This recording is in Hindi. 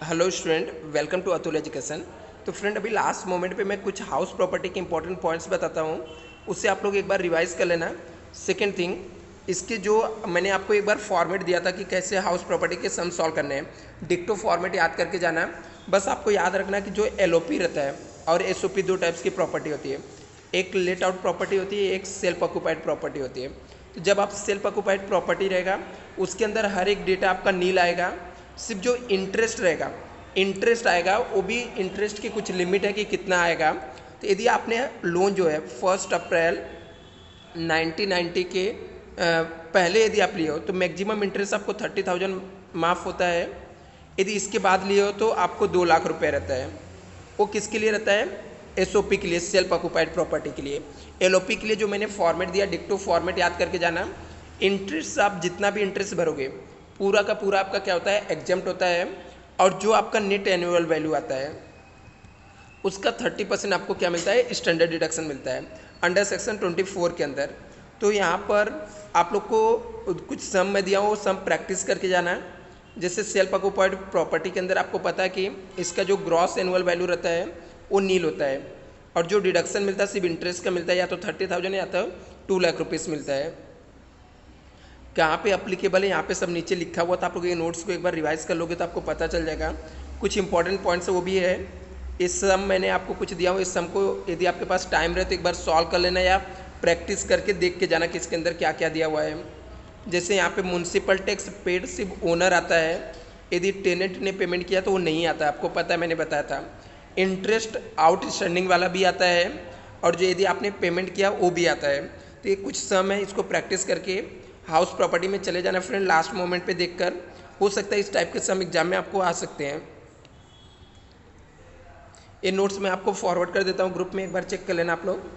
Hello student, welcome to Atul education. तो फ्रेंड, अभी लास्ट मोमेंट पे मैं कुछ हाउस प्रॉपर्टी के इंपॉर्टेंट पॉइंट्स बताता हूँ, उससे आप लोग एक बार रिवाइज कर लेना। सेकंड थिंग, इसके जो मैंने आपको एक बार फॉर्मेट दिया था कि कैसे हाउस प्रॉपर्टी के सम सॉल्व करने हैं, डिक्टो फॉर्मेट याद करके जाना। बस आपको याद रखना कि जो एलओपी रहता है और एसओपी दो टाइप्स की प्रॉपर्टी होती है। एक लेट आउट प्रॉपर्टी होती है, एक सेल्फ ऑक्यूपाइड प्रॉपर्टी होती है। तो जब आप सेल्फ ऑक्यूपाइड प्रॉपर्टी रहेगा, उसके अंदर हर एक डेटा आपका नील आएगा, सिर्फ जो इंटरेस्ट रहेगा, इंटरेस्ट आएगा, वो भी इंटरेस्ट की कुछ लिमिट है कि कितना आएगा। तो यदि आपने लोन जो है 1 अप्रैल 1990 के पहले यदि आप लिए हो तो मैक्सिमम इंटरेस्ट आपको 30,000 माफ़ होता है। यदि इसके बाद लिए हो तो आपको 2 लाख रुपए रहता है। वो किसके लिए रहता है? एसओपी के लिए, सेल्फ ऑक्यूपाइड प्रॉपर्टी के लिए। एलओपी के लिए जो मैंने फॉर्मेट दिया, डिक्टो फॉर्मेट याद करके जाना। इंटरेस्ट आप जितना भी इंटरेस्ट भरोगे पूरा का पूरा आपका क्या होता है? एग्जम्प्ट होता है। और जो आपका नेट एनुअल वैल्यू आता है उसका 30% आपको क्या मिलता है? स्टैंडर्ड डिडक्शन मिलता है अंडर सेक्शन 24 के अंदर। तो यहाँ पर आप लोग को कुछ सम में दिया हो, सम प्रैक्टिस करके जाना है। जैसे सेल्फ ऑक्यूपाइड प्रॉपर्टी के अंदर आपको पता है कि इसका जो ग्रॉस एनुअल वैल्यू रहता है वो नील होता है, और जो डिडक्शन मिलता है सिर्फ इंटरेस्ट का मिलता है, या तो 30,000 या तो 2 लाख रुपीज़ मिलता है। कहाँ पे अप्लीकेबल है यहाँ पे सब नीचे लिखा हुआ था, आप लोग ये नोट्स को एक बार रिवाइज कर लोगे तो आपको पता चल जाएगा। कुछ इंपॉर्टेंट पॉइंट्स वो भी है। इस सम मैंने आपको कुछ दिया हो, इस सम को यदि आपके पास टाइम रहे तो एक बार सॉल्व कर लेना, या प्रैक्टिस करके देख के जाना कि इसके अंदर क्या क्या दिया हुआ है। जैसे यहाँ पे म्यूनसिपल टैक्स पेड सिर्फ ओनर आता है, यदि टेनेंट ने पेमेंट किया तो वो नहीं आता है, आपको पता है, मैंने बताया था। इंटरेस्ट आउटस्टैंडिंग वाला भी आता है, और जो यदि आपने पेमेंट किया वो भी आता है। तो ये कुछ सम है, इसको प्रैक्टिस करके हाउस प्रॉपर्टी में चले जाना फ्रेंड। लास्ट मोमेंट पे देखकर हो सकता है इस टाइप के सम एग्जाम में आपको आ सकते हैं। ये नोट्स मैं आपको फॉरवर्ड कर देता हूँ ग्रुप में, एक बार चेक कर लेना आप लोग।